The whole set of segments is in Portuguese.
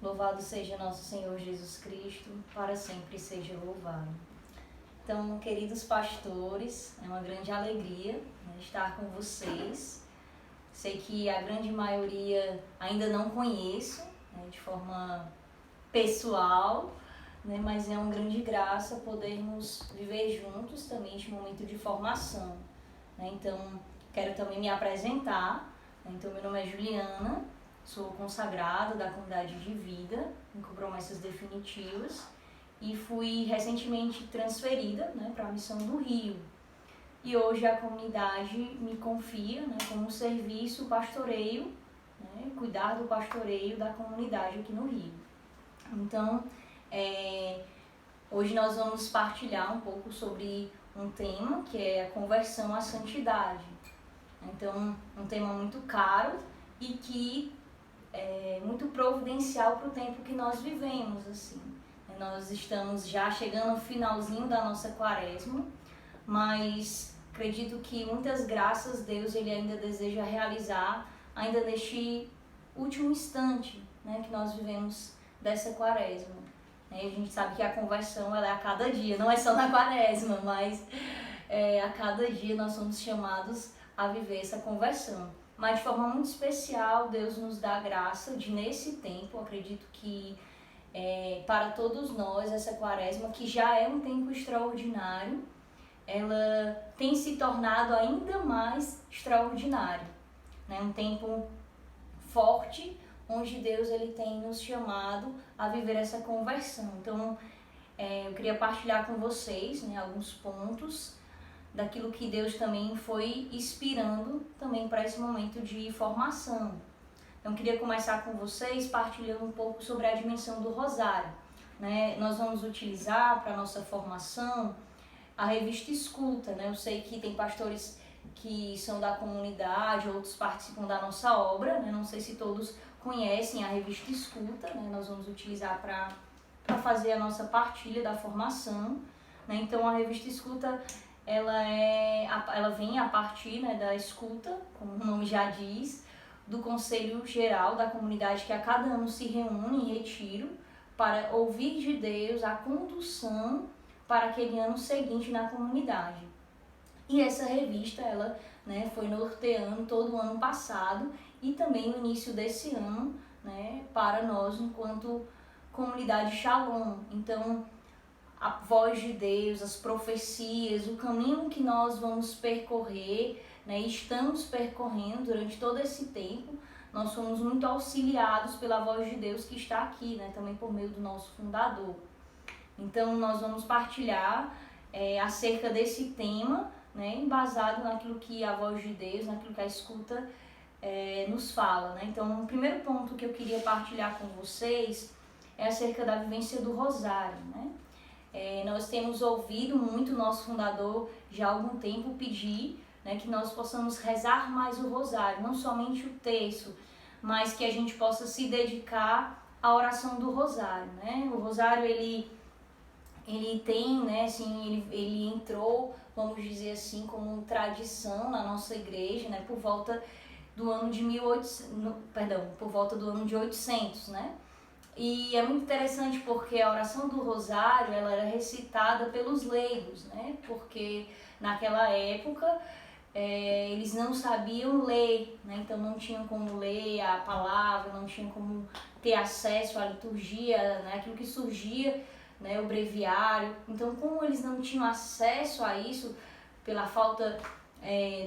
Louvado seja nosso Senhor Jesus Cristo, para sempre seja louvado. Então, queridos pastores, é uma grande alegria, né, estar com vocês. Sei que a grande maioria ainda não conheço, né, de forma pessoal, né, mas é uma grande graça podermos viver juntos também este momento de formação. Né? Então, quero também me apresentar. Então, meu nome é Juliana, sou consagrada da comunidade de vida em Promessas Definitivas e fui recentemente transferida, né, para a missão do Rio. E hoje a comunidade me confia, né, como serviço pastoreio, né, cuidar do pastoreio da comunidade aqui no Rio. Então, hoje nós vamos partilhar um pouco sobre um tema que é a conversão à santidade. Então, um tema muito caro e que é muito providencial para o tempo que nós vivemos, assim. Nós estamos já chegando ao finalzinho da nossa quaresma, mas acredito que muitas graças Deus ele ainda deseja realizar ainda neste último instante, né, que nós vivemos dessa quaresma. A gente sabe que a conversão ela é a cada dia, não é só na quaresma, mas a cada dia nós somos chamados a viver essa conversão. Mas de forma muito especial, Deus nos dá a graça de, nesse tempo, acredito que para todos nós, essa quaresma, que já é um tempo extraordinário, ela tem se tornado ainda mais extraordinário. Né? Um tempo forte, onde Deus ele tem nos chamado a viver essa conversão. Então, eu queria partilhar com vocês, né, alguns pontos daquilo que Deus também foi inspirando também para esse momento de formação. Então, queria começar com vocês partilhando um pouco sobre a dimensão do rosário. Né? Nós vamos utilizar para a nossa formação a revista Escuta. Né? Eu sei que tem pastores que são da comunidade, outros participam da nossa obra, né? Não sei se todos conhecem a revista Escuta, né? Nós vamos utilizar para fazer a nossa partilha da formação. Né? Então, a revista Escuta ela vem a partir, né, da escuta, como o nome já diz, do Conselho Geral da comunidade que a cada ano se reúne em retiro para ouvir de Deus a condução para aquele ano seguinte na comunidade. E essa revista ela, né, foi norteando todo o ano passado e também o início desse ano, né, para nós enquanto comunidade Shalom. Então, a voz de Deus, as profecias, o caminho que nós vamos percorrer, né, estamos percorrendo durante todo esse tempo, nós somos muito auxiliados pela voz de Deus que está aqui, né, também por meio do nosso fundador. Então, nós vamos partilhar acerca desse tema, né, embasado naquilo que a voz de Deus, naquilo que a escuta nos fala. Né? Então, o primeiro ponto que eu queria partilhar com vocês é acerca da vivência do rosário, né? Nós temos ouvido muito o nosso fundador já há algum tempo pedir, né, que nós possamos rezar mais o rosário, não somente o terço, mas que a gente possa se dedicar à oração do rosário. Né? O rosário ele tem, né, assim, ele entrou, vamos dizer assim, como tradição na nossa igreja, né, por volta do ano de 800, né? E é muito interessante porque a oração do rosário ela era recitada pelos leigos, né? Porque naquela época eles não sabiam ler, né? Então não tinham como ler a palavra, não tinham como ter acesso à liturgia, né? Aquilo que surgia, né? O breviário. Então, como eles não tinham acesso a isso pela falta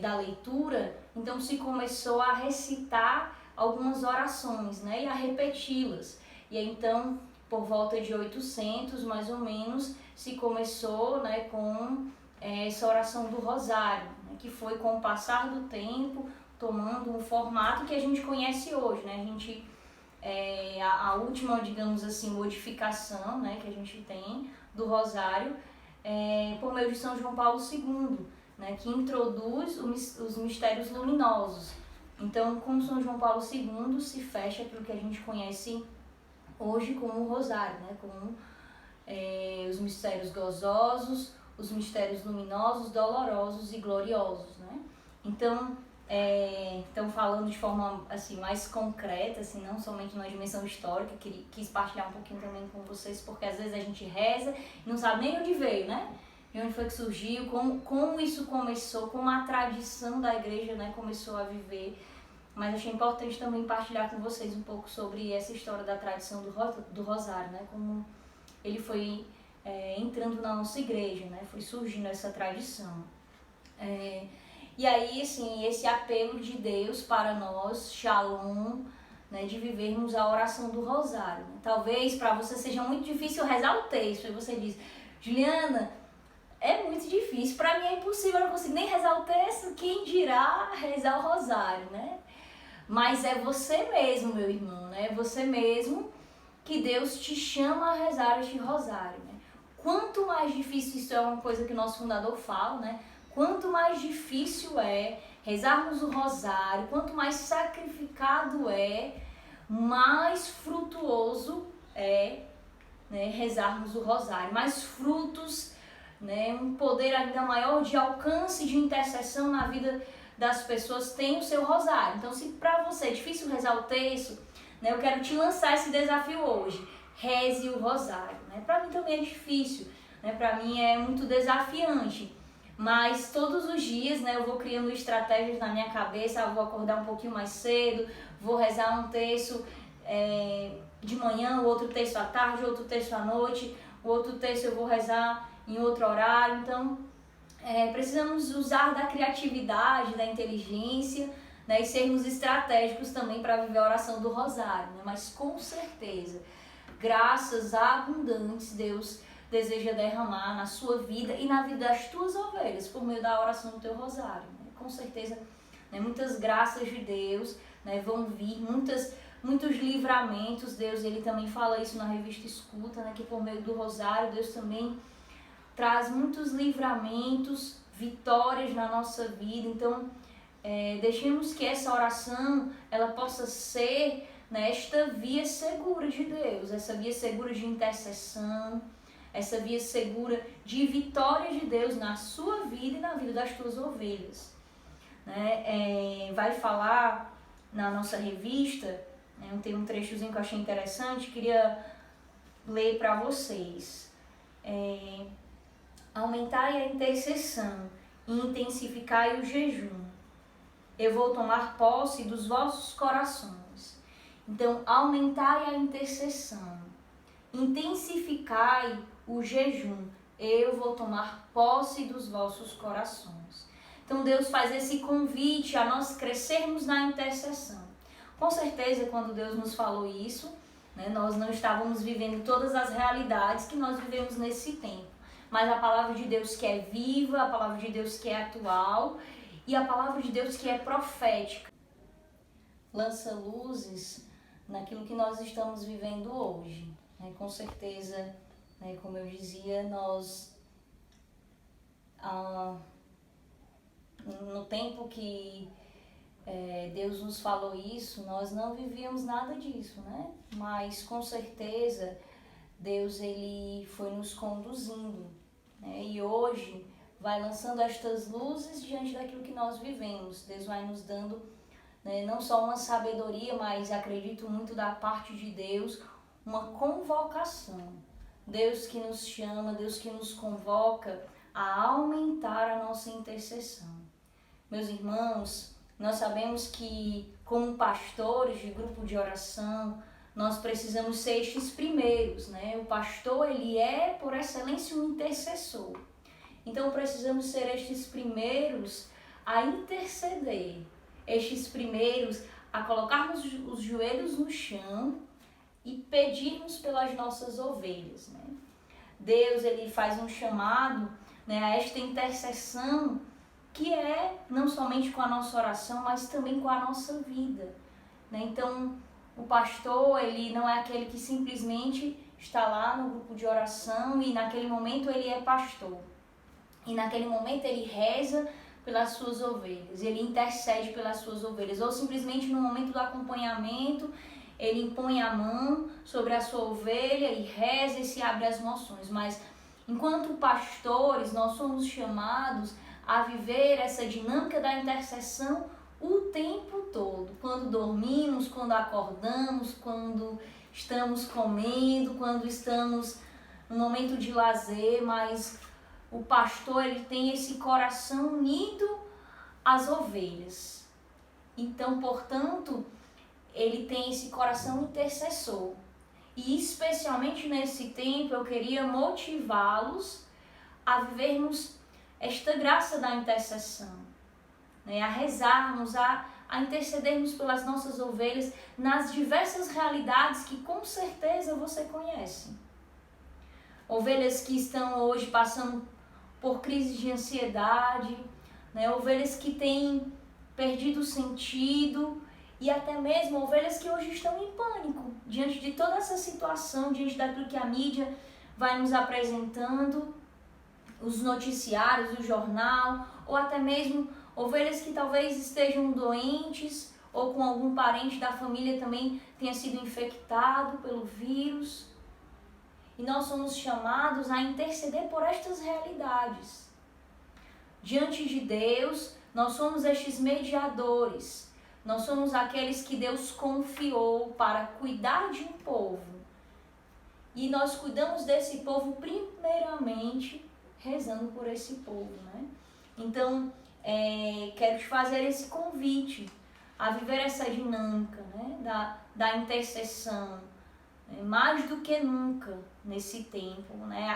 da leitura, então se começou a recitar algumas orações, né? E a repeti-las. E então, por volta de 800, mais ou menos, se começou, né, com essa oração do rosário, né, que foi com o passar do tempo, tomando um formato que a gente conhece hoje. Né? A gente, a última, digamos assim, modificação, né, que a gente tem do rosário por meio de São João Paulo II, né, que introduz os mistérios luminosos. Então, com São João Paulo II se fecha aquilo que a gente conhece hoje como o rosário, né? Como os mistérios gozosos, os mistérios luminosos, dolorosos e gloriosos. Né? Então, Então, falando de forma assim, mais concreta, assim, não somente numa dimensão histórica, quis partilhar um pouquinho também com vocês, porque às vezes a gente reza e não sabe nem onde veio, né? De onde foi que surgiu, como isso começou, como a tradição da igreja, né, começou a viver. Mas achei importante também partilhar com vocês um pouco sobre essa história da tradição do rosário, né? Como ele foi entrando na nossa igreja, né? Foi surgindo essa tradição. E aí, assim, esse apelo de Deus para nós, Shalom, né, de vivermos a oração do rosário. Né? Talvez para você seja muito difícil rezar o texto, e você diz, Juliana, é muito difícil, para mim é impossível, eu não consigo nem rezar o texto, quem dirá rezar o rosário, né? Mas é você mesmo, meu irmão, né? É você mesmo que Deus te chama a rezar este rosário, né? Quanto mais difícil, isso é uma coisa que o nosso fundador fala, né? Quanto mais difícil é rezarmos o rosário, quanto mais sacrificado é, mais frutuoso é, né, rezarmos o rosário, mais frutos, né, um poder ainda maior de alcance de intercessão na vida das pessoas tem o seu rosário. Então, se para você é difícil rezar o texto, né, eu quero te lançar esse desafio hoje. Reze o rosário. Né? Para mim também é difícil, né? Para mim é muito desafiante. Mas todos os dias, né, eu vou criando estratégias na minha cabeça, eu vou acordar um pouquinho mais cedo, vou rezar um texto de manhã, o outro texto à tarde, outro texto à noite, o outro texto eu vou rezar em outro horário. Então, precisamos usar da criatividade, da inteligência, né, e sermos estratégicos também para viver a oração do rosário. Né? Mas com certeza, graças abundantes, Deus deseja derramar na sua vida e na vida das tuas ovelhas por meio da oração do teu rosário. Né? Com certeza, né, muitas graças de Deus, né, vão vir, muitos livramentos. Deus, ele também fala isso na revista Escuta, né, que por meio do rosário Deus também traz muitos livramentos, vitórias na nossa vida. Então, deixemos que essa oração ela possa ser, né, esta via segura de Deus, essa via segura de intercessão, essa via segura de vitória de Deus na sua vida e na vida das tuas ovelhas. Né? Vai falar na nossa revista, né, tem um trechozinho que eu achei interessante, queria ler para vocês. Aumentai a intercessão e intensificai o jejum. Eu vou tomar posse dos vossos corações. Então, aumentai a intercessão, intensificai o jejum. Eu vou tomar posse dos vossos corações. Então, Deus faz esse convite a nós crescermos na intercessão. Com certeza, quando Deus nos falou isso, né, nós não estávamos vivendo todas as realidades que nós vivemos nesse tempo. Mas a palavra de Deus que é viva, a palavra de Deus que é atual e a palavra de Deus que é profética lança luzes naquilo que nós estamos vivendo hoje. Né? Com certeza, né, como eu dizia, nós, no tempo que Deus nos falou isso, nós não vivíamos nada disso, né? Mas com certeza Deus ele foi nos conduzindo, né? E hoje vai lançando estas luzes diante daquilo que nós vivemos. Deus vai nos dando, né, não só uma sabedoria, mas acredito muito da parte de Deus, uma convocação. Deus que nos chama, Deus que nos convoca a aumentar a nossa intercessão. Meus irmãos, nós sabemos que como pastores de grupo de oração, nós precisamos ser estes primeiros, né? O pastor, ele é, por excelência, um intercessor. Então, precisamos ser estes primeiros a interceder, estes primeiros a colocarmos os joelhos no chão e pedirmos pelas nossas ovelhas, né? Deus, ele faz um chamado, né, a esta intercessão que é não somente com a nossa oração, mas também com a nossa vida, né? Então, o pastor, ele não é aquele que simplesmente está lá no grupo de oração e naquele momento ele é pastor. E naquele momento ele reza pelas suas ovelhas, ele intercede pelas suas ovelhas. Ou simplesmente no momento do acompanhamento, ele impõe a mão sobre a sua ovelha e reza e se abre as moções. Mas enquanto pastores, nós somos chamados a viver essa dinâmica da intercessão o tempo todo, quando dormimos, quando acordamos, quando estamos comendo, quando estamos no momento de lazer, mas o pastor ele tem esse coração unido às ovelhas. Então, portanto, ele tem esse coração intercessor. E especialmente nesse tempo eu queria motivá-los a vivermos esta graça da intercessão, né? A rezarmos, a intercedermos pelas nossas ovelhas nas diversas realidades que com certeza você conhece. Ovelhas que estão hoje passando por crises de ansiedade, né? Ovelhas que têm perdido o sentido e até mesmo ovelhas que hoje estão em pânico diante de toda essa situação, diante daquilo que a mídia vai nos apresentando, os noticiários, o jornal, ou até mesmo ovelhas que talvez estejam doentes ou com algum parente da família também tenha sido infectado pelo vírus. E nós somos chamados a interceder por estas realidades. Diante de Deus, nós somos estes mediadores. Nós somos aqueles que Deus confiou para cuidar de um povo. E nós cuidamos desse povo primeiramente rezando por esse povo, né? Então, quero te fazer esse convite a viver essa dinâmica, né? da intercessão, né? Mais do que nunca nesse tempo, né?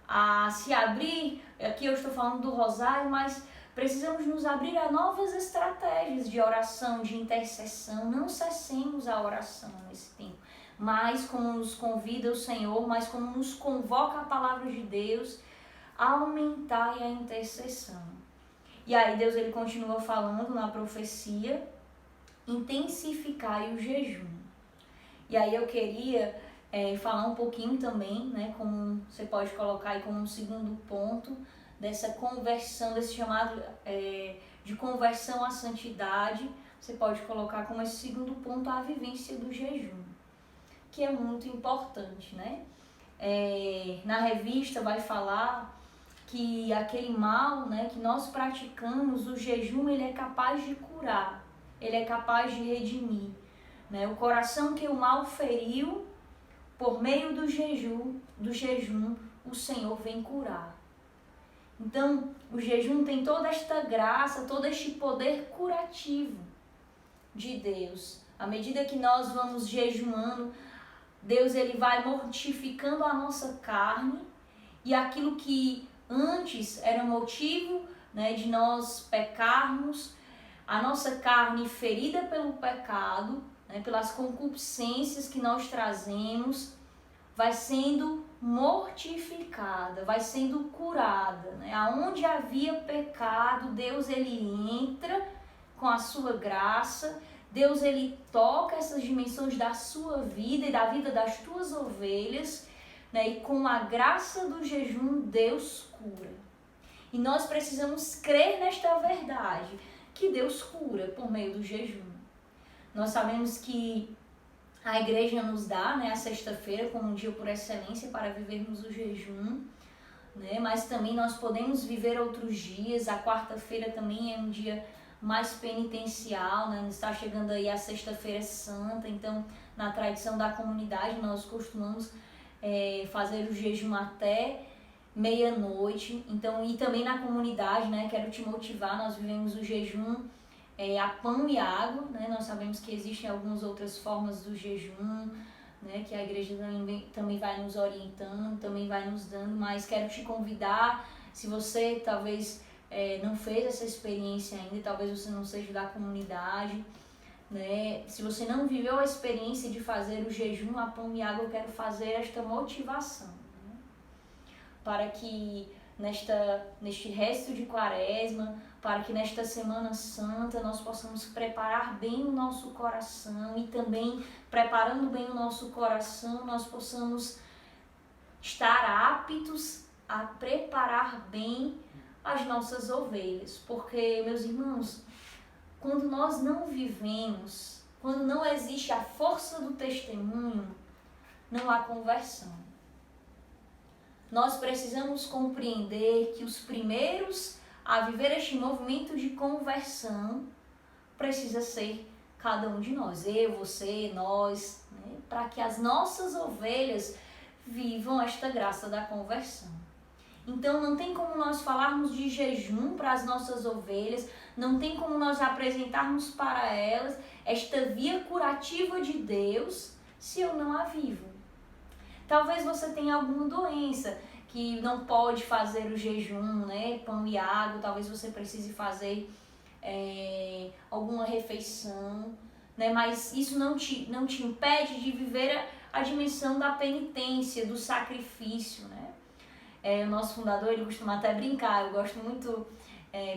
A se abrir, aqui eu estou falando do rosário, mas precisamos nos abrir a novas estratégias de oração, de intercessão. Não cessemos a oração nesse tempo, mas como nos convida o Senhor, mas como nos convoca a palavra de Deus, aumentar a intercessão. E aí Deus ele continua falando na profecia, intensificai o jejum. E aí eu queria falar um pouquinho também, né, como você pode colocar aí como um segundo ponto, dessa conversão, desse chamado de conversão à santidade. Você pode colocar como esse segundo ponto a vivência do jejum, que é muito importante, né? Na revista vai falar que aquele mal, né, que nós praticamos, o jejum, ele é capaz de curar, ele é capaz de redimir, né? O coração que o mal feriu, por meio do jejum, o Senhor vem curar. Então, o jejum tem toda esta graça, todo este poder curativo de Deus. À medida que nós vamos jejuando, Deus ele vai mortificando a nossa carne, e aquilo que antes era motivo, né, de nós pecarmos, a nossa carne ferida pelo pecado, né, pelas concupiscências que nós trazemos, vai sendo mortificada, vai sendo curada, né? Aonde havia pecado, Deus ele entra com a sua graça, Deus ele toca essas dimensões da sua vida e da vida das tuas ovelhas, né? E com a graça do jejum, Deus cura. E nós precisamos crer nesta verdade, que Deus cura por meio do jejum. Nós sabemos que a igreja nos dá, né, a sexta-feira como um dia por excelência para vivermos o jejum, né? Mas também nós podemos viver outros dias. A quarta-feira também é um dia mais penitencial, né? Está chegando aí a sexta-feira santa, então na tradição da comunidade nós costumamos fazer o jejum até meia-noite. Então, e também na comunidade, né, quero te motivar, nós vivemos o jejum a pão e água, né? Nós sabemos que existem algumas outras formas do jejum, né, que a igreja também vai nos orientando, também vai nos dando, mas quero te convidar, se você talvez não fez essa experiência ainda, talvez você não seja da comunidade, né? Se você não viveu a experiência de fazer o jejum a pão e água, eu quero fazer esta motivação, né? Para que neste resto de quaresma, para que nesta Semana Santa nós possamos preparar bem o nosso coração, e também, preparando bem o nosso coração, nós possamos estar aptos a preparar bem as nossas ovelhas. Porque, meus irmãos, quando nós não vivemos, quando não existe a força do testemunho, não há conversão. Nós precisamos compreender que os primeiros a viver este movimento de conversão, precisa ser cada um de nós, eu, você, nós, né? Para que as nossas ovelhas vivam esta graça da conversão. Então não tem como nós falarmos de jejum para as nossas ovelhas, não tem como nós apresentarmos para elas esta via curativa de Deus se eu não a vivo. Talvez você tenha alguma doença que não pode fazer o jejum, né? Pão e água, talvez você precise fazer alguma refeição, né? Mas isso não te impede de viver a dimensão da penitência, do sacrifício, né? O nosso fundador, ele costuma até brincar, eu gosto muito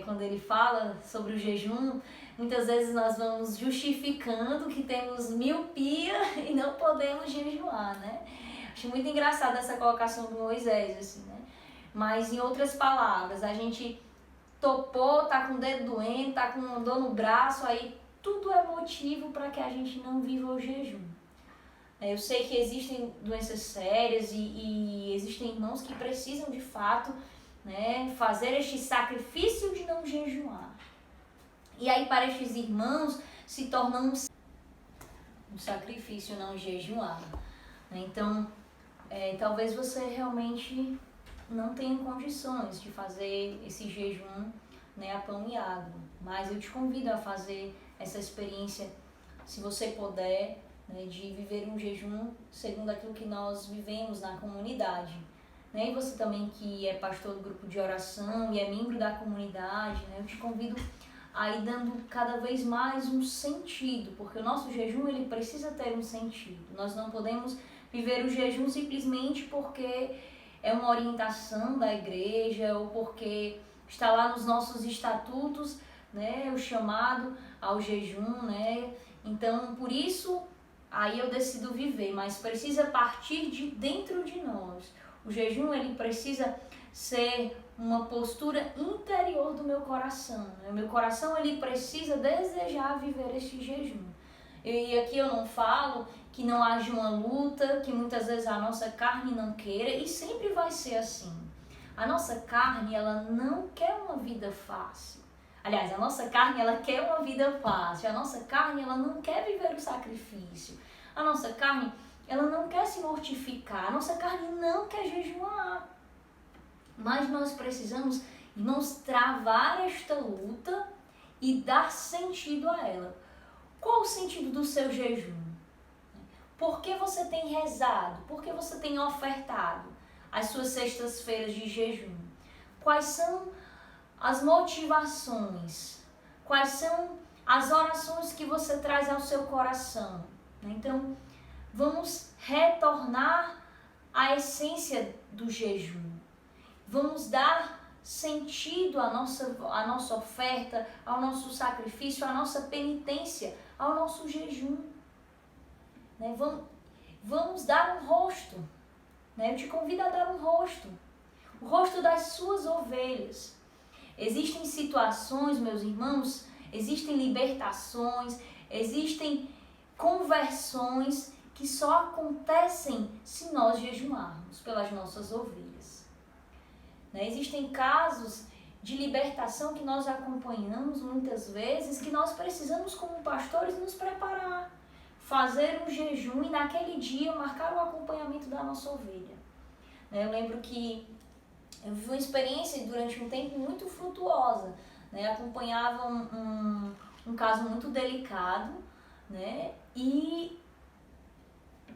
quando ele fala sobre o jejum, muitas vezes nós vamos justificando que temos miopia e não podemos jejuar, né? Acho muito engraçado essa colocação do Moisés, assim, né? Mas em outras palavras, a gente topou, tá com o dedo doente, tá com dor no braço, aí tudo é motivo para que a gente não viva o jejum. Eu sei que existem doenças sérias e existem irmãos que precisam de fato, né, fazer este sacrifício de não jejuar. E aí para estes irmãos se torna um sacrifício não jejuar. Então, talvez você realmente não tenha condições de fazer esse jejum, né, a pão e água. Mas eu te convido a fazer essa experiência, se você puder, né, de viver um jejum segundo aquilo que nós vivemos na comunidade. Né? E você também que é pastor do grupo de oração e é membro da comunidade, né, eu te convido a ir dando cada vez mais um sentido, porque o nosso jejum ele precisa ter um sentido. Nós não podemos viver o jejum simplesmente porque é uma orientação da igreja ou porque está lá nos nossos estatutos, né, o chamado ao jejum, né? Então, por isso, aí eu decido viver, mas precisa partir de dentro de nós. O jejum, ele precisa ser uma postura interior do meu coração, né? O meu coração, ele precisa desejar viver este jejum. E aqui eu não falo que não haja uma luta, que muitas vezes a nossa carne não queira, e sempre vai ser assim. A nossa carne, ela não quer uma vida fácil. Aliás, a nossa carne, ela quer uma vida fácil. A nossa carne, ela não quer viver o sacrifício. A nossa carne, ela não quer se mortificar. A nossa carne não quer jejuar. Mas nós precisamos, irmãos, travar esta luta e dar sentido a ela. Qual o sentido do seu jejum? Por que você tem rezado? Por que você tem ofertado as suas sextas-feiras de jejum? Quais são as motivações? Quais são as orações que você traz ao seu coração? Então, vamos retornar à essência do jejum. Vamos dar sentido à nossa oferta, ao nosso sacrifício, à nossa penitência, ao nosso jejum. Né? Vamos dar um rosto. Né? Eu te convido a dar um rosto. O rosto das suas ovelhas. Existem situações, meus irmãos, existem libertações, existem conversões que só acontecem se nós jejuarmos pelas nossas ovelhas. Né? Existem casos de libertação que nós acompanhamos muitas vezes, que nós precisamos como pastores nos preparar, fazer um jejum e naquele dia marcar o acompanhamento da nossa ovelha. Né? Eu lembro que eu vivi uma experiência durante um tempo muito frutuosa, né? Acompanhava um caso muito delicado, né? E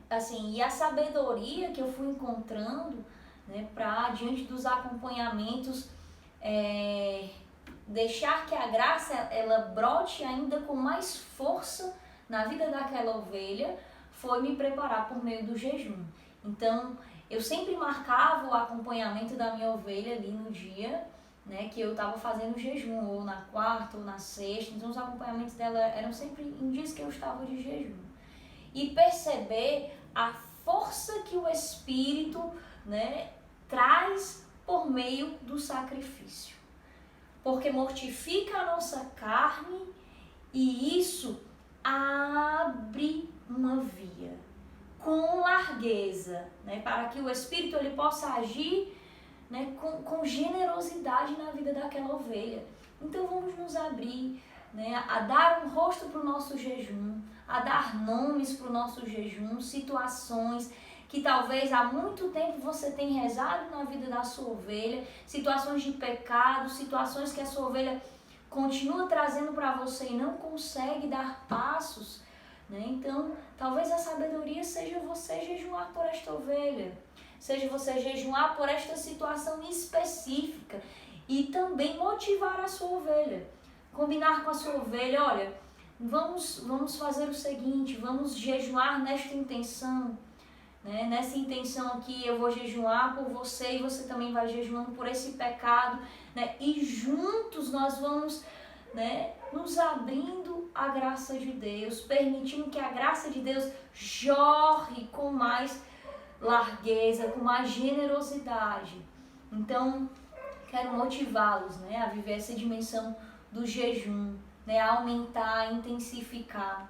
a sabedoria que eu fui encontrando, né, para diante dos acompanhamentos, deixar que a graça ela brote ainda com mais força na vida daquela ovelha, foi me preparar por meio do jejum. Então, eu sempre marcava o acompanhamento da minha ovelha ali no dia, né, que eu estava fazendo jejum, ou na quarta ou na sexta. Então os acompanhamentos dela eram sempre em dias que eu estava de jejum. E perceber a força que o Espírito, né, traz por meio do sacrifício. Porque mortifica a nossa carne e isso abre uma via com largueza, né, para que o Espírito ele possa agir, né, com generosidade na vida daquela ovelha. Então vamos nos abrir, né, a dar um rosto para o nosso jejum, a dar nomes para o nosso jejum, situações que talvez há muito tempo você tem rezado na vida da sua ovelha, situações de pecado, situações que a sua ovelha continua trazendo para você e não consegue dar passos, né? Então, talvez a sabedoria seja você jejuar por esta ovelha, seja você jejuar por esta situação específica e também motivar a sua ovelha, combinar com a sua ovelha, olha, vamos fazer o seguinte, vamos jejuar nesta intenção, né? Nessa intenção aqui eu vou jejuar por você e você também vai jejuando por esse pecado, né? E juntos nós vamos, né, nos abrindo à graça de Deus, permitindo que a graça de Deus jorre com mais largueza, com mais generosidade. Então, quero motivá-los, né, a viver essa dimensão do jejum, né, a aumentar, a intensificar.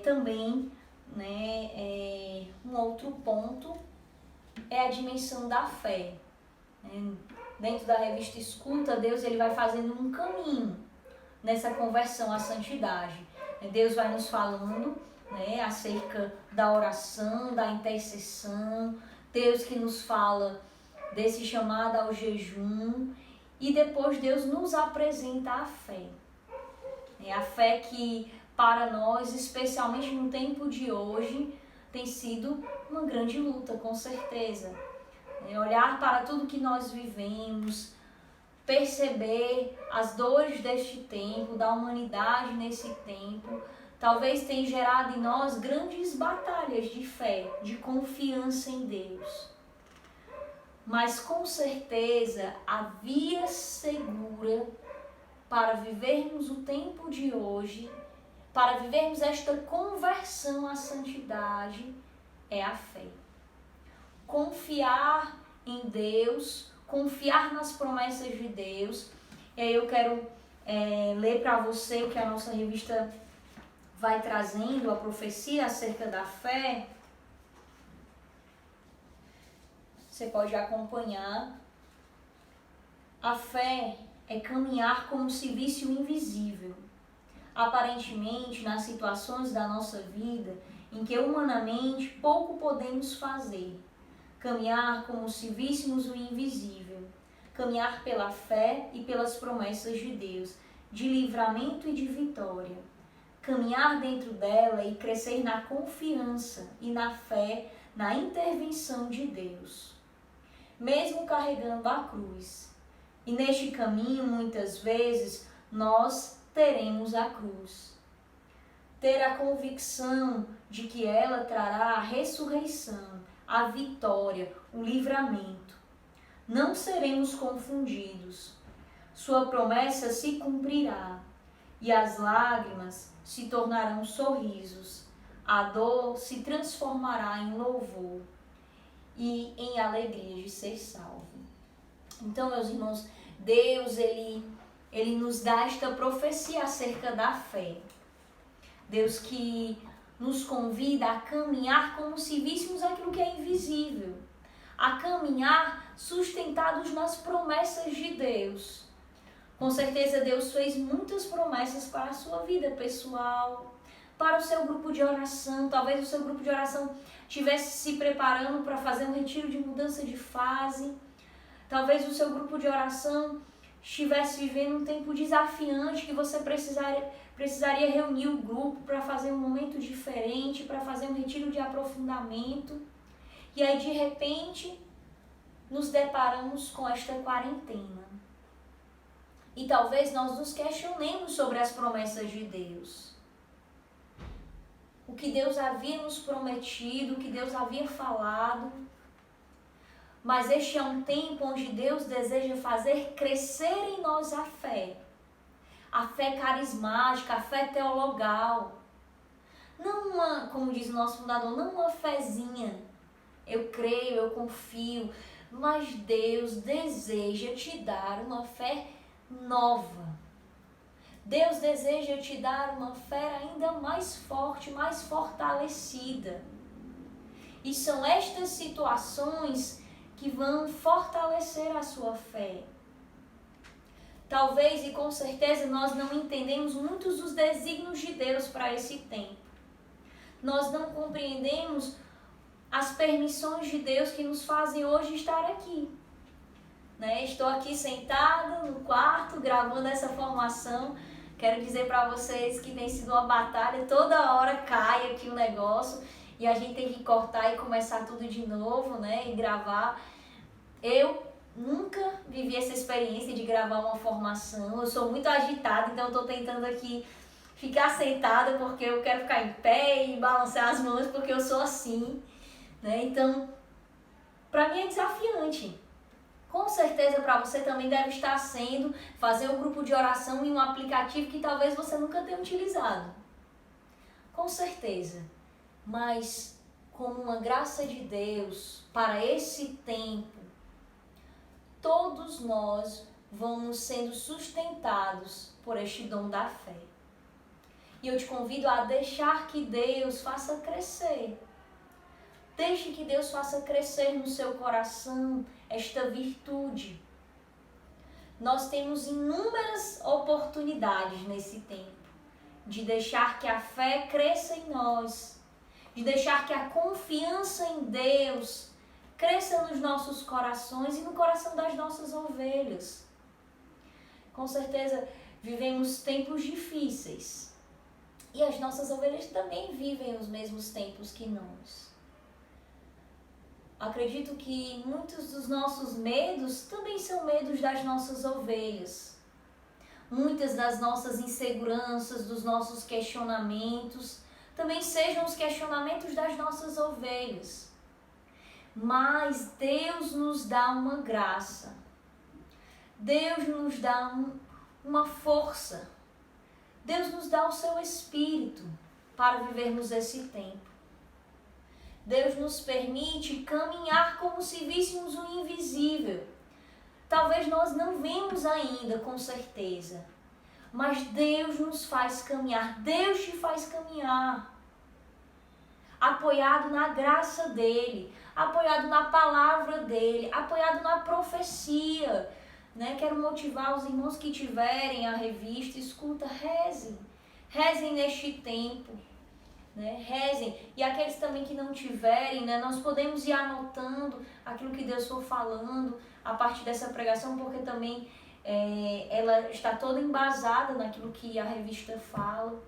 Também, né, um outro ponto é a dimensão da fé. Né? Dentro da revista Escuta, Deus ele vai fazendo um caminho nessa conversão à santidade. Deus vai nos falando, né, acerca da oração, da intercessão, Deus que nos fala desse chamado ao jejum e depois Deus nos apresenta a fé. A fé que para nós, especialmente no tempo de hoje, tem sido uma grande luta, com certeza. Olhar para tudo que nós vivemos, perceber as dores deste tempo, da humanidade nesse tempo, talvez tenha gerado em nós grandes batalhas de fé, de confiança em Deus. Mas com certeza a via segura para vivermos o tempo de hoje, para vivermos esta conversão à santidade, é a fé. Confiar em Deus, confiar nas promessas de Deus. E aí eu quero ler para você o que a nossa revista vai trazendo, a profecia acerca da fé. Você pode acompanhar. A fé é caminhar como se visse o invisível. Aparentemente, nas situações da nossa vida em que humanamente pouco podemos fazer. Caminhar como se víssemos o invisível. Caminhar pela fé e pelas promessas de Deus, de livramento e de vitória. Caminhar dentro dela e crescer na confiança e na fé, na intervenção de Deus. Mesmo carregando a cruz. E neste caminho, muitas vezes, nós teremos a cruz. Ter a convicção de que ela trará a ressurreição, a vitória, o livramento. Não seremos confundidos. Sua promessa se cumprirá e as lágrimas se tornarão sorrisos. A dor se transformará em louvor e em alegria de ser salvo. Então, meus irmãos, Deus, Ele nos dá esta profecia acerca da fé. Deus que nos convida a caminhar como se víssemos aquilo que é invisível. A caminhar sustentados nas promessas de Deus. Com certeza Deus fez muitas promessas para a sua vida pessoal, para o seu grupo de oração. Talvez o seu grupo de oração estivesse se preparando para fazer um retiro de mudança de fase. Talvez o seu grupo de oração estivesse vivendo um tempo desafiante que você precisaria reunir o grupo para fazer um momento diferente, para fazer um retiro de aprofundamento. E aí, de repente, nos deparamos com esta quarentena. E talvez nós nos questionemos sobre as promessas de Deus. O que Deus havia nos prometido, o que Deus havia falado. Mas este é um tempo onde Deus deseja fazer crescer em nós a fé carismática, a fé teologal. Não uma, como diz o nosso fundador, não uma fezinha. Eu creio, eu confio, mas Deus deseja te dar uma fé nova. Deus deseja te dar uma fé ainda mais forte, mais fortalecida. E são estas situações que vão fortalecer a sua fé. talvez e com certeza nós não entendemos muitos dos desígnios de Deus para esse tempo. Nós não compreendemos as permissões de Deus que nos fazem hoje estar aqui. Né? Estou aqui sentada no quarto, gravando essa formação. Quero dizer para vocês que tem sido uma batalha, toda hora cai aqui o negócio e a gente tem que cortar e começar tudo de novo, né? E gravar. Eu nunca vivi essa experiência de gravar uma formação, eu sou muito agitada, então eu estou tentando aqui ficar sentada porque eu quero ficar em pé e balançar as mãos porque eu sou assim, né? Então, para mim é desafiante. Com certeza para você também deve estar sendo fazer um grupo de oração em um aplicativo que talvez você nunca tenha utilizado. Com certeza. Mas como uma graça de Deus para esse tempo, todos nós vamos sendo sustentados por este dom da fé. E eu te convido a deixar que Deus faça crescer. Deixe que Deus faça crescer no seu coração esta virtude. Nós temos inúmeras oportunidades nesse tempo de deixar que a fé cresça em nós, de deixar que a confiança em Deus cresça nos nossos corações e no coração das nossas ovelhas. Com certeza vivemos tempos difíceis e as nossas ovelhas também vivem os mesmos tempos que nós. Acredito que muitos dos nossos medos também são medos das nossas ovelhas. Muitas das nossas inseguranças, dos nossos questionamentos, também sejam os questionamentos das nossas ovelhas. Mas Deus nos dá uma graça. Deus nos dá uma força. Deus nos dá o seu Espírito para vivermos esse tempo. Deus nos permite caminhar como se víssemos o invisível. Talvez nós não vemos ainda, com certeza. Mas Deus nos faz caminhar. Deus te faz caminhar. Apoiado na graça dEle. Apoiado na palavra dEle. Apoiado na profecia. Né? Quero motivar os irmãos que tiverem a revista. Escuta, rezem. Rezem neste tempo. Né? Rezem, e aqueles também que não tiverem, né? Nós podemos ir anotando aquilo que Deus for falando a partir dessa pregação, porque também ela está toda embasada naquilo que a revista fala.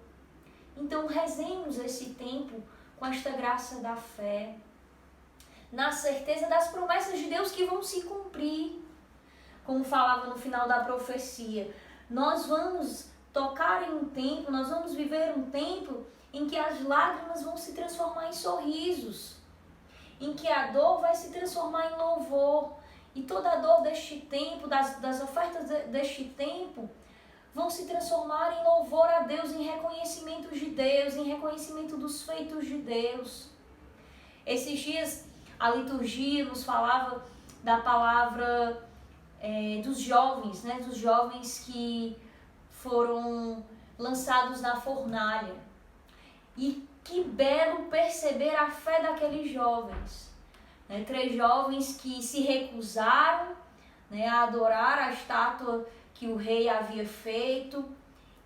Então rezemos esse tempo com esta graça da fé, na certeza das promessas de Deus que vão se cumprir, como falava no final da profecia. Nós vamos tocar em um tempo, nós vamos viver um tempo em que as lágrimas vão se transformar em sorrisos, em que a dor vai se transformar em louvor, e toda a dor deste tempo, das ofertas deste tempo, vão se transformar em louvor a Deus, em reconhecimento de Deus, em reconhecimento dos feitos de Deus. Esses dias a liturgia nos falava da palavra dos jovens, né? Dos jovens que foram lançados na fornalha. E que belo perceber a fé daqueles jovens. Né? 3 jovens que se recusaram, né, a adorar a estátua que o rei havia feito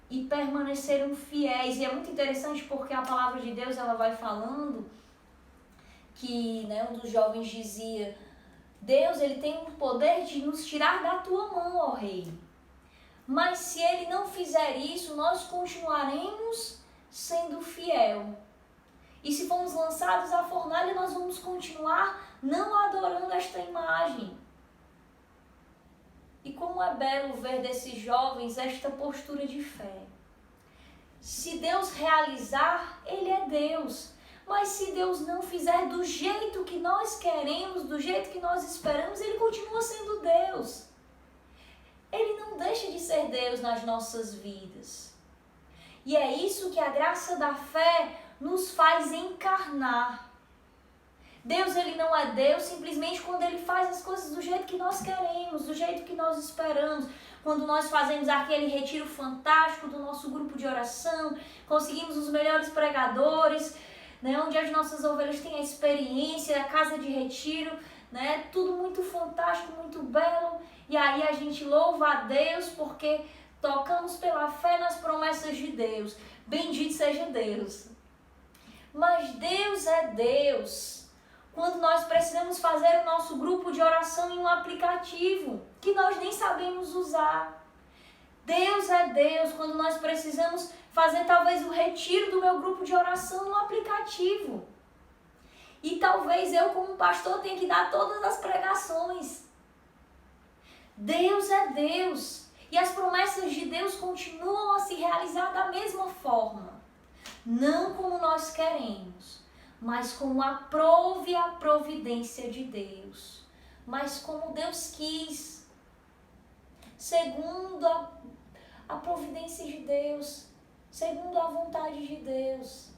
e permaneceram fiéis. E é muito interessante porque a palavra de Deus ela vai falando que, né, um dos jovens dizia: Deus ele tem o poder de nos tirar da tua mão, ó rei. Mas se ele não fizer isso, nós continuaremos sendo fiel. E se formos lançados à fornalha, nós vamos continuar não adorando esta imagem. E como é belo ver desses jovens esta postura de fé. Se Deus realizar, Ele é Deus. Mas se Deus não fizer do jeito que nós queremos, do jeito que nós esperamos, Ele continua sendo Deus. Ele não deixa de ser Deus nas nossas vidas. E é isso que a graça da fé nos faz encarnar. Deus ele não é Deus simplesmente quando Ele faz as coisas do jeito que nós queremos, do jeito que nós esperamos. Quando nós fazemos aquele retiro fantástico do nosso grupo de oração, conseguimos os melhores pregadores, né, onde as nossas ovelhas têm a experiência, a casa de retiro, né? Tudo muito fantástico, muito belo. E aí a gente louva a Deus porque tocamos pela fé nas promessas de Deus. Bendito seja Deus. Mas Deus é Deus quando nós precisamos fazer o nosso grupo de oração em um aplicativo que nós nem sabemos usar. Deus é Deus quando nós precisamos fazer talvez o retiro do meu grupo de oração no aplicativo. E talvez eu como pastor tenha que dar todas as pregações. Deus é Deus. E as promessas de Deus continuam a se realizar da mesma forma. Não como nós queremos, mas como aprove a providência de Deus. Mas como Deus quis, segundo a providência de Deus, segundo a vontade de Deus.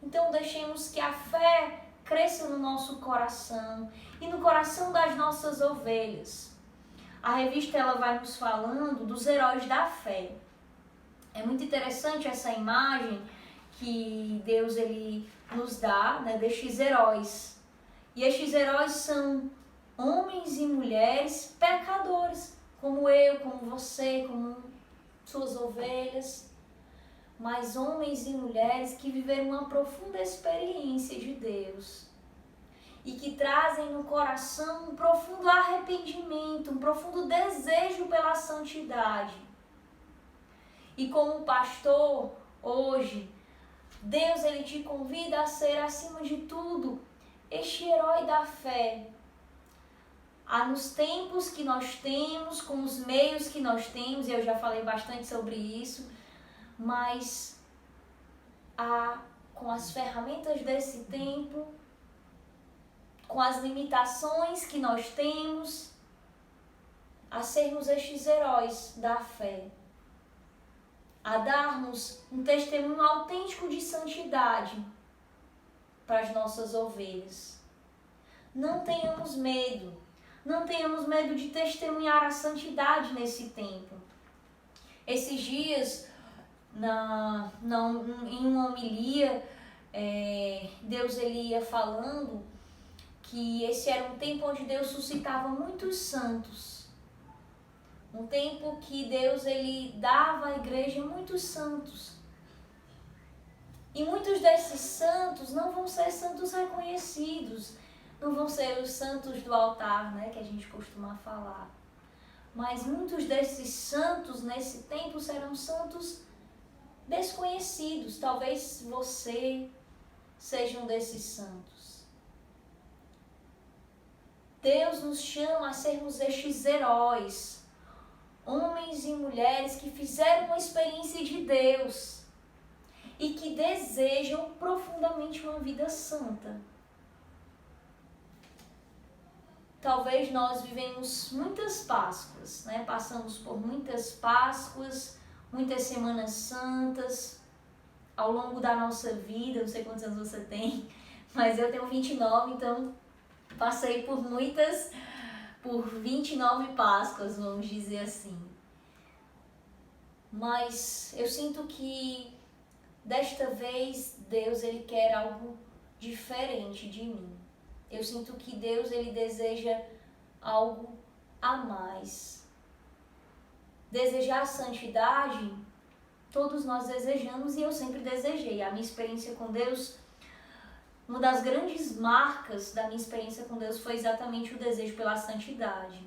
Então deixemos que a fé cresça no nosso coração e no coração das nossas ovelhas. A revista ela vai nos falando dos heróis da fé. É muito interessante essa imagem que Deus ele nos dá, né, destes heróis. E estes heróis são homens e mulheres pecadores, como eu, como você, como suas ovelhas. Mas homens e mulheres que viveram uma profunda experiência de Deus e que trazem no coração um profundo arrependimento, um profundo desejo pela santidade. E como pastor, hoje, Deus ele te convida a ser, acima de tudo, este herói da fé. Nos tempos que nós temos, com os meios que nós temos, e eu já falei bastante sobre isso, mas com as ferramentas desse tempo, com as limitações que nós temos, a sermos estes heróis da fé, a darmos um testemunho autêntico de santidade para as nossas ovelhas. Não tenhamos medo de testemunhar a santidade nesse tempo. Esses dias, em uma homilia, Deus ele ia falando que esse era um tempo onde Deus suscitava muitos santos. Um tempo que Deus ele dava à igreja muitos santos. E muitos desses santos não vão ser santos reconhecidos, não vão ser os santos do altar, né, que a gente costuma falar. Mas muitos desses santos nesse tempo serão santos desconhecidos. Talvez você seja um desses santos. Deus nos chama a sermos estes heróis, homens e mulheres que fizeram uma experiência de Deus e que desejam profundamente uma vida santa. Talvez nós vivemos muitas Páscoas, né? Passamos por muitas Páscoas, muitas Semanas Santas ao longo da nossa vida. Não sei quantos anos você tem, mas eu tenho 29, então passei por 29 Páscoas, vamos dizer assim. Mas eu sinto que desta vez Deus ele quer algo diferente de mim. Eu sinto que Deus ele deseja algo a mais. Desejar a santidade, todos nós desejamos e eu sempre desejei. A minha experiência com Deus, uma das grandes marcas da minha experiência com Deus foi exatamente o desejo pela santidade.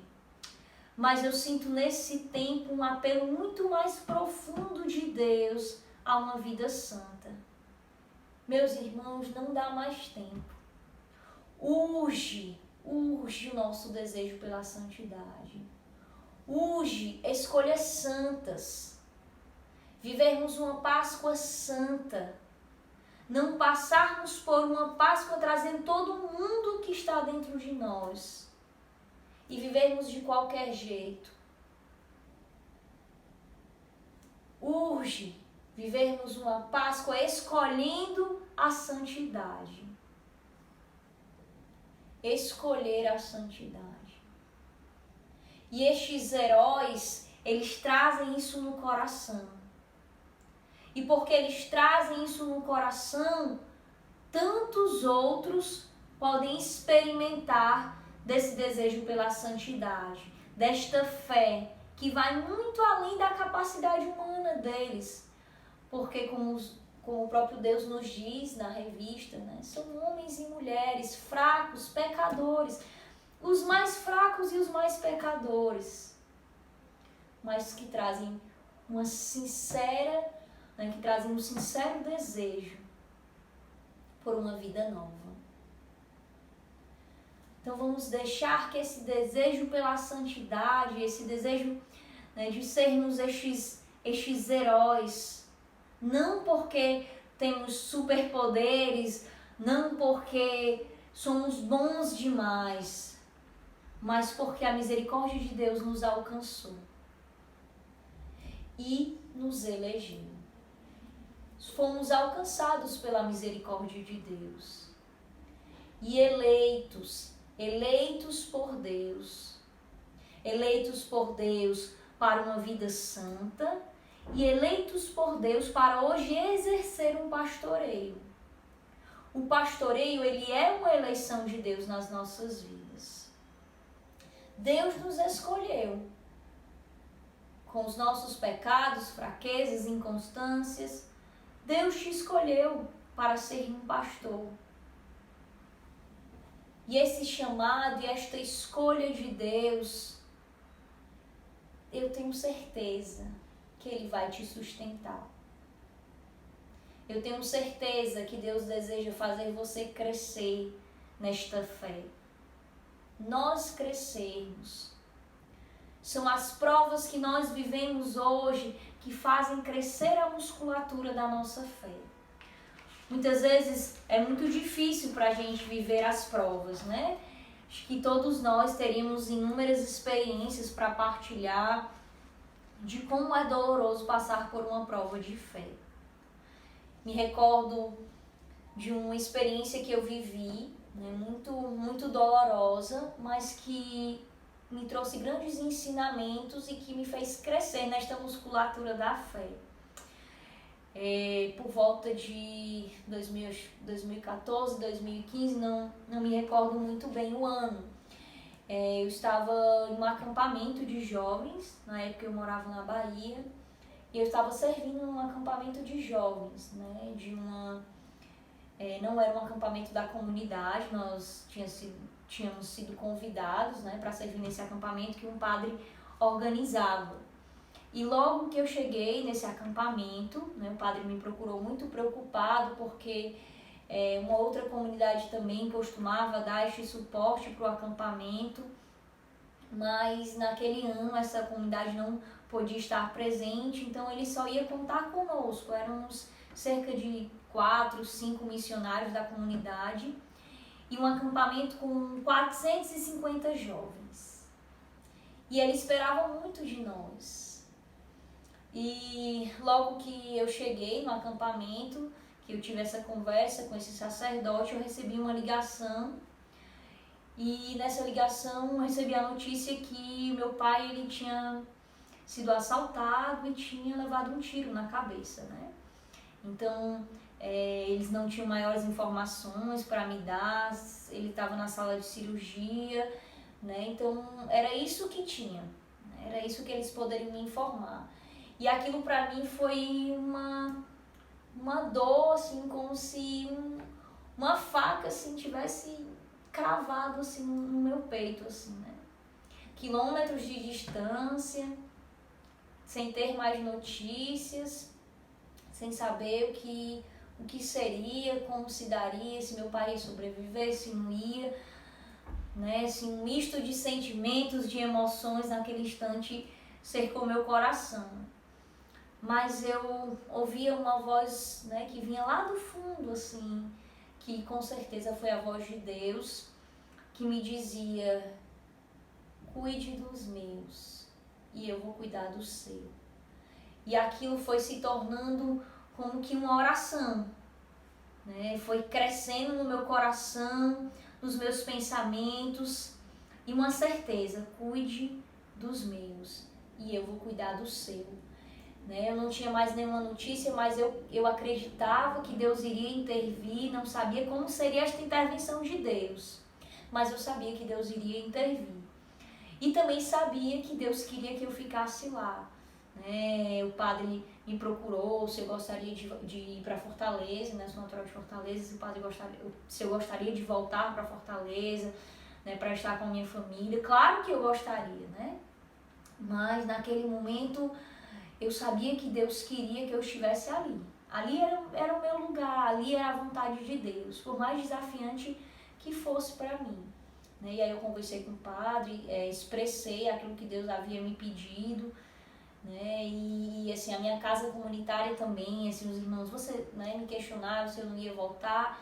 Mas eu sinto nesse tempo um apelo muito mais profundo de Deus a uma vida santa. Meus irmãos, não dá mais tempo. Urge o nosso desejo pela santidade. Urge escolhas santas. Vivermos uma Páscoa santa. Não passarmos por uma Páscoa trazendo todo mundo que está dentro de nós. E vivermos de qualquer jeito. Urge vivermos uma Páscoa escolhendo a santidade. Escolher a santidade. E estes heróis, eles trazem isso no coração. E porque eles trazem isso no coração, tantos outros podem experimentar desse desejo pela santidade, desta fé que vai muito além da capacidade humana deles, porque como o próprio Deus nos diz na revista, né, são homens e mulheres fracos, pecadores, os mais fracos e os mais pecadores, mas que trazem uma sincera, né, que trazem um sincero desejo por uma vida nova. Então vamos deixar que esse desejo pela santidade, esse desejo, né, de sermos estes heróis, não porque temos superpoderes, não porque somos bons demais, mas porque a misericórdia de Deus nos alcançou e nos elegeu. Fomos alcançados pela misericórdia de Deus e eleitos por Deus para uma vida santa e eleitos por Deus para hoje exercer um pastoreio. O pastoreio, ele é uma eleição de Deus nas nossas vidas. Deus nos escolheu com os nossos pecados, fraquezas, inconstâncias. Deus te escolheu para ser um pastor. E esse chamado e esta escolha de Deus, eu tenho certeza que Ele vai te sustentar. Eu tenho certeza que Deus deseja fazer você crescer nesta fé. Nós crescermos. São as provas que nós vivemos hoje que fazem crescer a musculatura da nossa fé. Muitas vezes é muito difícil para a gente viver as provas, né? Acho que todos nós teríamos inúmeras experiências para partilhar de como é doloroso passar por uma prova de fé. Me recordo de uma experiência que eu vivi, né, muito dolorosa, mas que me trouxe grandes ensinamentos e que me fez crescer nesta musculatura da fé. Por volta de 2014, 2015, não me recordo muito bem o ano. Eu estava em um acampamento de jovens, na época eu morava na Bahia, e eu estava servindo num acampamento de jovens, né, não era um acampamento da comunidade, nós tínhamos sido convidados, né, para servir nesse acampamento que um padre organizava. E logo que eu cheguei nesse acampamento, né, o padre me procurou muito preocupado porque uma outra comunidade também costumava dar este suporte para o acampamento, mas naquele ano essa comunidade não podia estar presente, então ele só ia contar conosco. Éramos cerca de 4, 5 missionários da comunidade e um acampamento com 450 jovens. E ele esperava muito de nós. E logo que eu cheguei no acampamento, que eu tive essa conversa com esse sacerdote, eu recebi uma ligação. E nessa ligação eu recebi a notícia que meu pai ele tinha sido assaltado e tinha levado um tiro na cabeça, né? Então, eles não tinham maiores informações para me dar, ele estava na sala de cirurgia, né? Então, era isso que tinha, né? Era isso que eles poderiam me informar. E aquilo para mim foi uma dor, assim, como se uma faca, assim, tivesse cravado, assim, no meu peito, assim, né? Quilômetros de distância, sem ter mais notícias, sem saber o que seria, como se daria, se meu pai ia sobreviver, se não ia, né? Assim, um misto de sentimentos, de emoções naquele instante cercou meu coração. Mas eu ouvia uma voz, né, que vinha lá do fundo, assim, que com certeza foi a voz de Deus, que me dizia: cuide dos meus e eu vou cuidar do seu. E aquilo foi se tornando como que uma oração, né? Foi crescendo no meu coração, nos meus pensamentos, e uma certeza: cuide dos meus e eu vou cuidar do seu. né? Eu não tinha mais nenhuma notícia, mas eu acreditava que Deus iria intervir, não sabia como seria esta intervenção de Deus, mas eu sabia que Deus iria intervir. E também sabia que Deus queria que eu ficasse lá, né? O padre me procurou se eu gostaria de ir para Fortaleza, né? Sou natural de Fortaleza, se eu gostaria de voltar para Fortaleza, né? Para estar com a minha família. Claro que eu gostaria, né? Mas naquele momento eu sabia que Deus queria que eu estivesse ali. Ali era o meu lugar, ali era a vontade de Deus, por mais desafiante que fosse para mim. Né? E aí eu conversei com o padre, expressei aquilo que Deus havia me pedido, né? E assim, a minha casa comunitária também, assim, os irmãos, né, me questionaram se eu não ia voltar,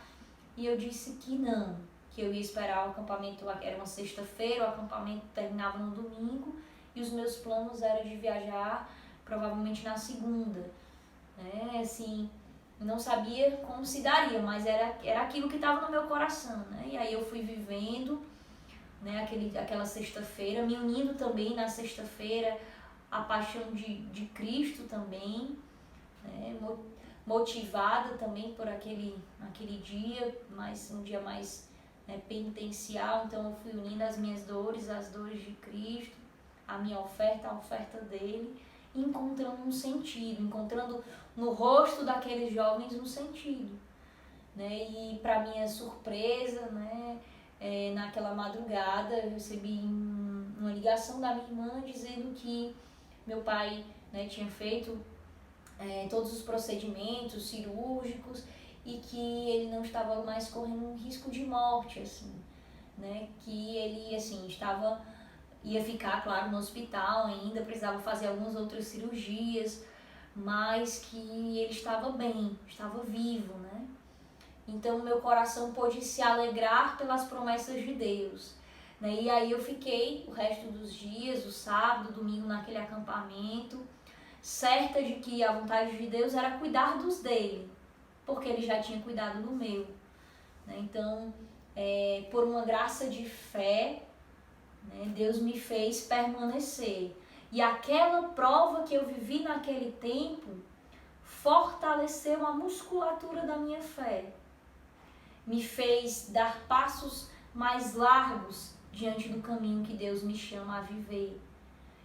e eu disse que não, que eu ia esperar o acampamento, era uma sexta-feira, o acampamento terminava no domingo, e os meus planos eram de viajar provavelmente na segunda, né? Assim, não sabia como se daria, mas era aquilo que estava no meu coração, né? E aí eu fui vivendo, né, aquela sexta-feira, me unindo também na sexta-feira a paixão de Cristo também, né, motivada também por aquele dia, mas um dia mais, né, penitencial. Então eu fui unindo as minhas dores, as dores de Cristo, a minha oferta, a oferta dele, encontrando um sentido, encontrando no rosto daqueles jovens um sentido, né? E para minha surpresa, né, naquela madrugada eu recebi uma ligação da minha irmã dizendo que meu pai, né, tinha feito todos os procedimentos cirúrgicos e que ele não estava mais correndo um risco de morte, assim, né? Que ele, assim, ia ficar, claro, no hospital ainda, precisava fazer algumas outras cirurgias, mas que ele estava bem, estava vivo, né? Então meu coração pôde se alegrar pelas promessas de Deus, né? E aí eu fiquei o resto dos dias, o sábado, o domingo, naquele acampamento, certa de que a vontade de Deus era cuidar dos dele, porque ele já tinha cuidado do meu, né? Então, por uma graça de fé, né, Deus me fez permanecer. E aquela prova que eu vivi naquele tempo fortaleceu a musculatura da minha fé. Me fez dar passos mais largos diante do caminho que Deus me chama a viver.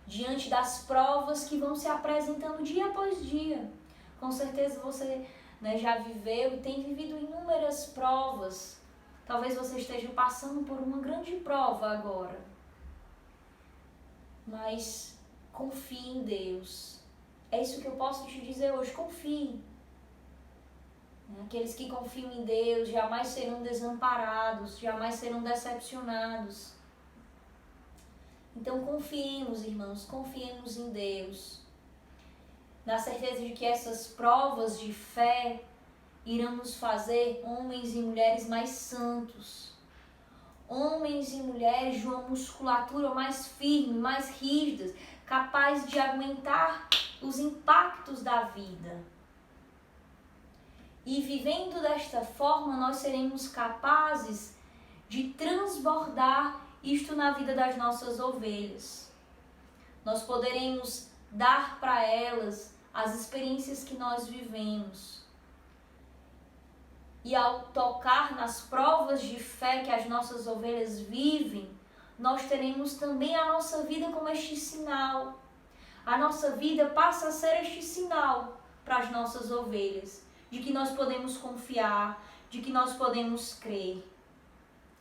Diante das provas que vão se apresentando dia após dia. Com certeza você, né, já viveu e tem vivido inúmeras provas. Talvez você esteja passando por uma grande prova agora. Mas confie em Deus. É isso que eu posso te dizer hoje, confie. Aqueles que confiam em Deus jamais serão desamparados, jamais serão decepcionados. Então confiemos, irmãos, confiemos em Deus. Na certeza de que essas provas de fé irão nos fazer homens e mulheres mais santos. Homens e mulheres de uma musculatura mais firme, mais rígidas, capazes de aguentar os impactos da vida. E vivendo desta forma, nós seremos capazes de transbordar isto na vida das nossas ovelhas. Nós poderemos dar para elas as experiências que nós vivemos. E ao tocar nas provas de fé que as nossas ovelhas vivem, nós teremos também a nossa vida como este sinal. A nossa vida passa a ser este sinal para as nossas ovelhas, de que nós podemos confiar, de que nós podemos crer,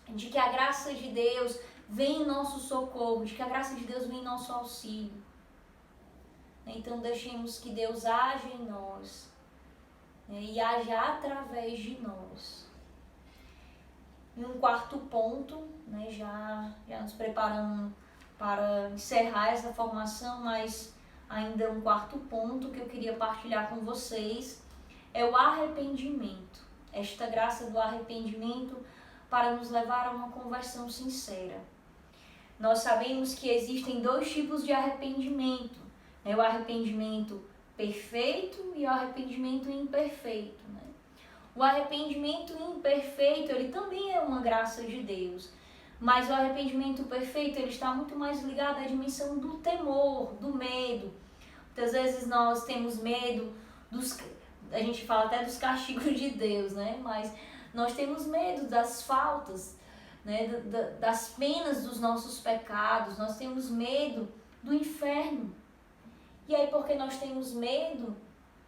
de que a graça de Deus vem em nosso socorro, de que a graça de Deus vem em nosso auxílio. Então deixemos que Deus age em nós, né, e haja através de nós. E um quarto ponto, né, já nos preparando para encerrar essa formação, mas ainda um quarto ponto que eu queria partilhar com vocês é o arrependimento. Esta graça do arrependimento para nos levar a uma conversão sincera. Nós sabemos que existem dois tipos de arrependimento, né? O arrependimento perfeito e o arrependimento imperfeito, né? O arrependimento imperfeito, ele também é uma graça de Deus, mas o arrependimento perfeito, ele está muito mais ligado à dimensão do temor, do medo. O Muitas vezes nós temos medo a gente fala até dos castigos de Deus, né? Mas nós temos medo das faltas, né? Das penas dos nossos pecados, nós temos medo do inferno. E aí, porque nós temos medo,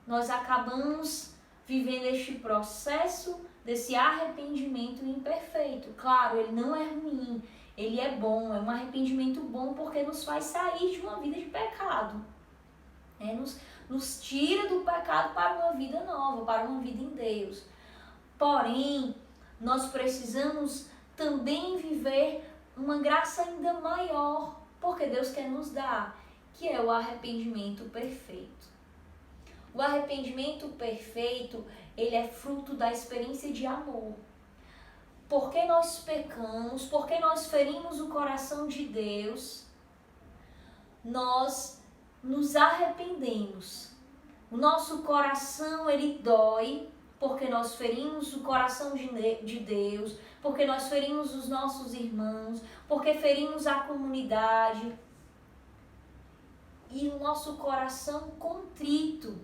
nós acabamos vivendo este processo desse arrependimento imperfeito. Claro, ele não é ruim, ele é bom, é um arrependimento bom porque nos faz sair de uma vida de pecado. Nos tira do pecado para uma vida nova, para uma vida em Deus. Porém, nós precisamos também viver uma graça ainda maior, porque Deus quer nos dar, que é o arrependimento perfeito. O arrependimento perfeito, ele é fruto da experiência de amor. Porque nós pecamos, porque nós ferimos o coração de Deus, nós nos arrependemos. O nosso coração, ele dói, porque nós ferimos o coração de Deus, porque nós ferimos os nossos irmãos, porque ferimos a comunidade. E o nosso coração contrito,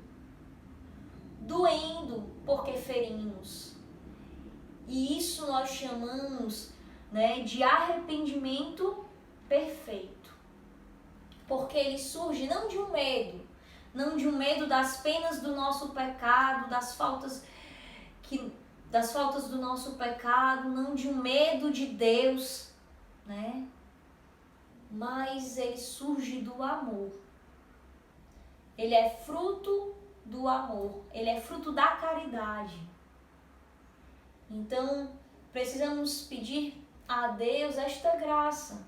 doendo, porque ferimos. E isso nós chamamos, né, de arrependimento perfeito. Porque ele surge não de um medo das penas do nosso pecado, das faltas do nosso pecado, não de um medo de Deus, né? Mas ele surge do amor. Ele é fruto do amor, ele é fruto da caridade. Então, precisamos pedir a Deus esta graça,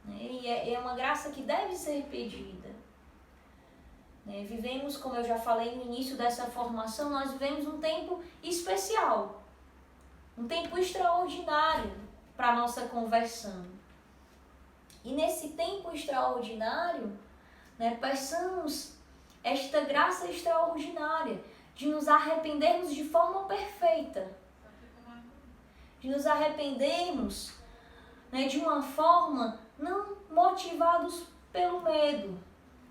né? E é uma graça que deve ser pedida. Vivemos, como eu já falei no início dessa formação, nós vivemos um tempo especial, um tempo extraordinário para a nossa conversão. E nesse tempo extraordinário, peçamos esta graça extraordinária de nos arrependermos de forma perfeita, de nos arrependermos, de uma forma não motivados pelo medo,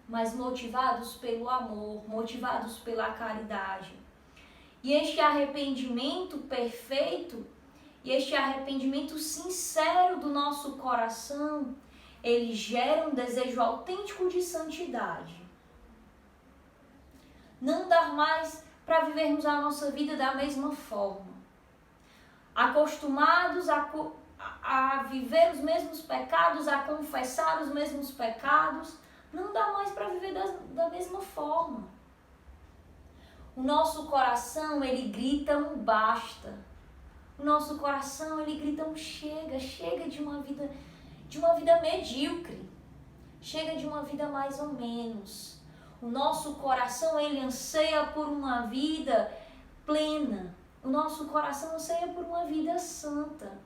mas motivados pelo amor, motivados pela caridade. E este arrependimento perfeito, e este arrependimento sincero do nosso coração, ele gera um desejo autêntico de santidade. Não dar mais para vivermos a nossa vida da mesma forma. Acostumados a viver os mesmos pecados, a confessar os mesmos pecados, não dá mais para viver da mesma forma. O nosso coração, ele grita um basta. O nosso coração, ele grita um chega de uma vida medíocre. Chega de uma vida mais ou menos. O nosso coração, ele anseia por uma vida plena. O nosso coração anseia por uma vida santa.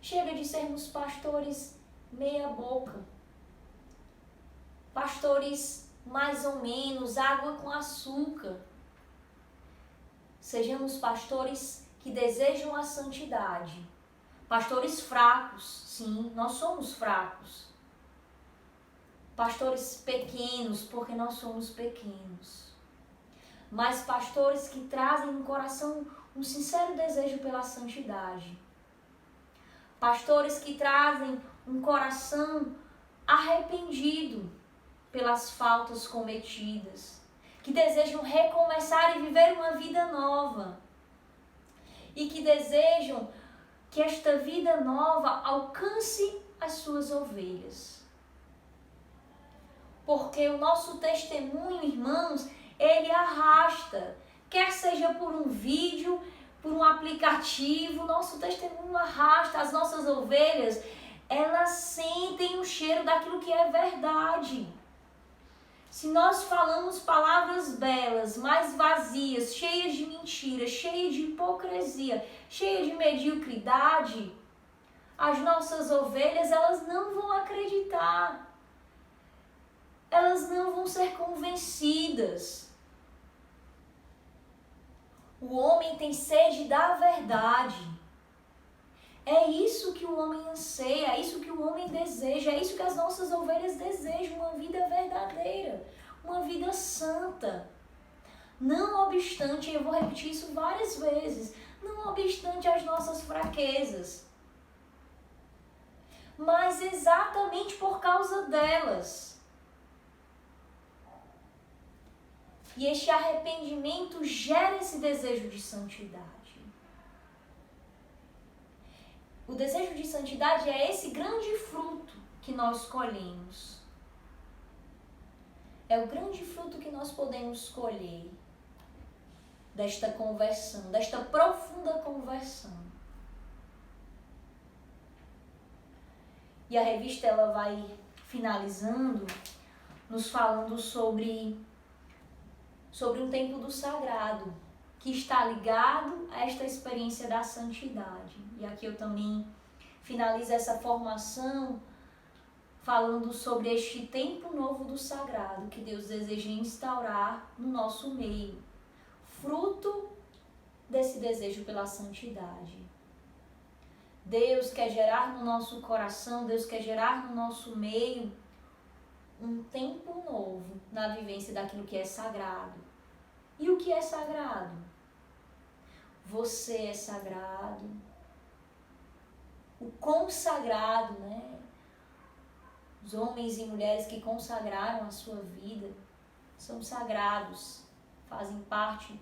Chega de sermos pastores meia boca. Pastores mais ou menos, água com açúcar. Sejamos pastores que desejam a santidade. Pastores fracos, sim, nós somos fracos. Pastores pequenos, porque nós somos pequenos. Mas pastores que trazem no coração um sincero desejo pela santidade. Pastores que trazem um coração arrependido pelas faltas cometidas, que desejam recomeçar e viver uma vida nova, e que desejam que esta vida nova alcance as suas ovelhas. Porque o nosso testemunho, irmãos, ele arrasta, quer seja por um vídeo, por um aplicativo, nosso testemunho arrasta, as nossas ovelhas, elas sentem o cheiro daquilo que é verdade. Se nós falamos palavras belas, mas vazias, cheias de mentiras, cheias de hipocrisia, cheias de mediocridade, as nossas ovelhas, elas não vão acreditar. Elas não vão ser convencidas. O homem tem sede da verdade. É isso que o homem anseia, é isso que o homem deseja, é isso que as nossas ovelhas desejam, uma vida verdadeira, uma vida santa. Não obstante, eu vou repetir isso várias vezes, não obstante as nossas fraquezas, mas exatamente por causa delas. E este arrependimento gera esse desejo de santidade. O desejo de santidade é esse grande fruto que nós colhemos. É o grande fruto que nós podemos colher desta conversão, desta profunda conversão. E a revista ela vai finalizando, nos falando sobre um tempo do sagrado, que está ligado a esta experiência da santidade. E aqui eu também finalizo essa formação falando sobre este tempo novo do sagrado que Deus deseja instaurar no nosso meio, fruto desse desejo pela santidade. Deus quer gerar no nosso coração, Deus quer gerar no nosso meio um tempo novo na vivência daquilo que é sagrado. E o que é sagrado? Você é sagrado. O consagrado, né? Os homens e mulheres que consagraram a sua vida são sagrados, fazem parte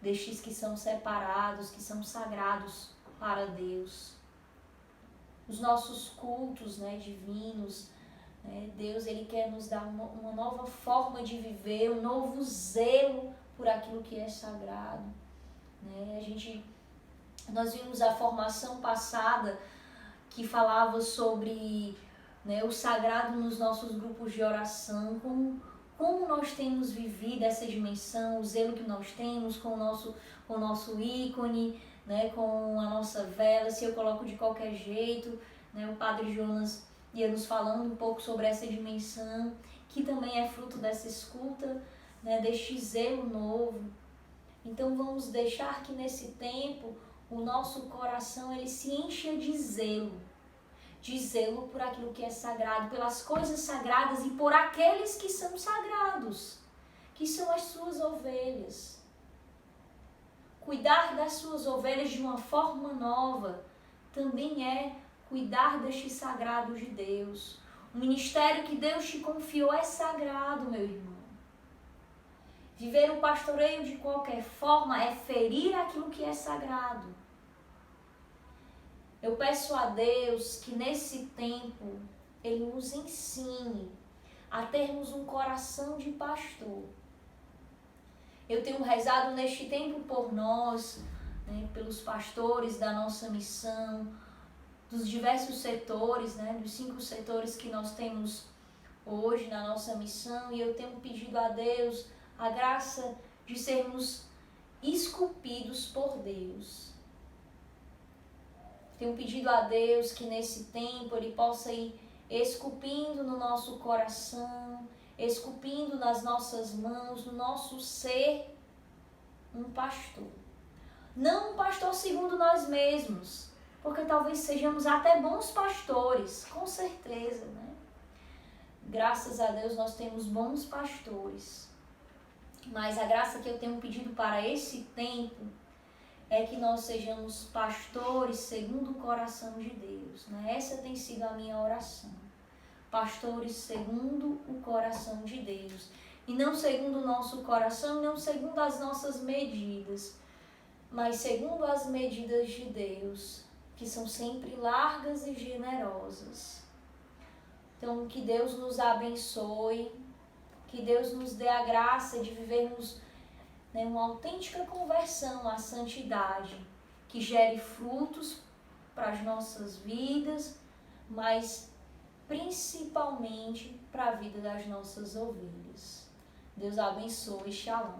destes que são separados, que são sagrados para Deus. Os nossos cultos, né, divinos, né, Deus ele quer nos dar uma nova forma de viver, um novo zelo por aquilo que é sagrado. Né? Nós vimos a formação passada que falava sobre, né, o sagrado nos nossos grupos de oração, como nós temos vivido essa dimensão, o zelo que nós temos com o nosso ícone, né, com a nossa vela, se eu coloco de qualquer jeito, né, o Padre Jonas ia nos falando um pouco sobre essa dimensão, que também é fruto dessa escuta, né, deste zelo novo. Então vamos deixar que nesse tempo o nosso coração ele se encha de zelo por aquilo que é sagrado, pelas coisas sagradas e por aqueles que são sagrados, que são as suas ovelhas. Cuidar das suas ovelhas de uma forma nova também é cuidar deste sagrado de Deus. O ministério que Deus te confiou é sagrado, meu irmão. Viver o pastoreio de qualquer forma é ferir aquilo que é sagrado. Eu peço a Deus que nesse tempo Ele nos ensine a termos um coração de pastor. Eu tenho rezado neste tempo por nós, né, pelos pastores da nossa missão, dos diversos setores, né, dos 5 setores que nós temos hoje na nossa missão, e eu tenho pedido a Deus a graça de sermos esculpidos por Deus. Tenho pedido a Deus que nesse tempo Ele possa ir esculpindo no nosso coração, esculpindo nas nossas mãos, no nosso ser, um pastor. Não um pastor segundo nós mesmos, porque talvez sejamos até bons pastores, com certeza, né? Graças a Deus nós temos bons pastores. Mas a graça que eu tenho pedido para esse tempo é que nós sejamos pastores segundo o coração de Deus, né? Essa tem sido a minha oração. Pastores segundo o coração de Deus. E não segundo o nosso coração, não segundo as nossas medidas, mas segundo as medidas de Deus, que são sempre largas e generosas. Então, que Deus nos abençoe, que Deus nos dê a graça de vivermos, né, uma autêntica conversão à santidade, que gere frutos para as nossas vidas, mas principalmente para a vida das nossas ovelhas. Deus abençoe. Shalom.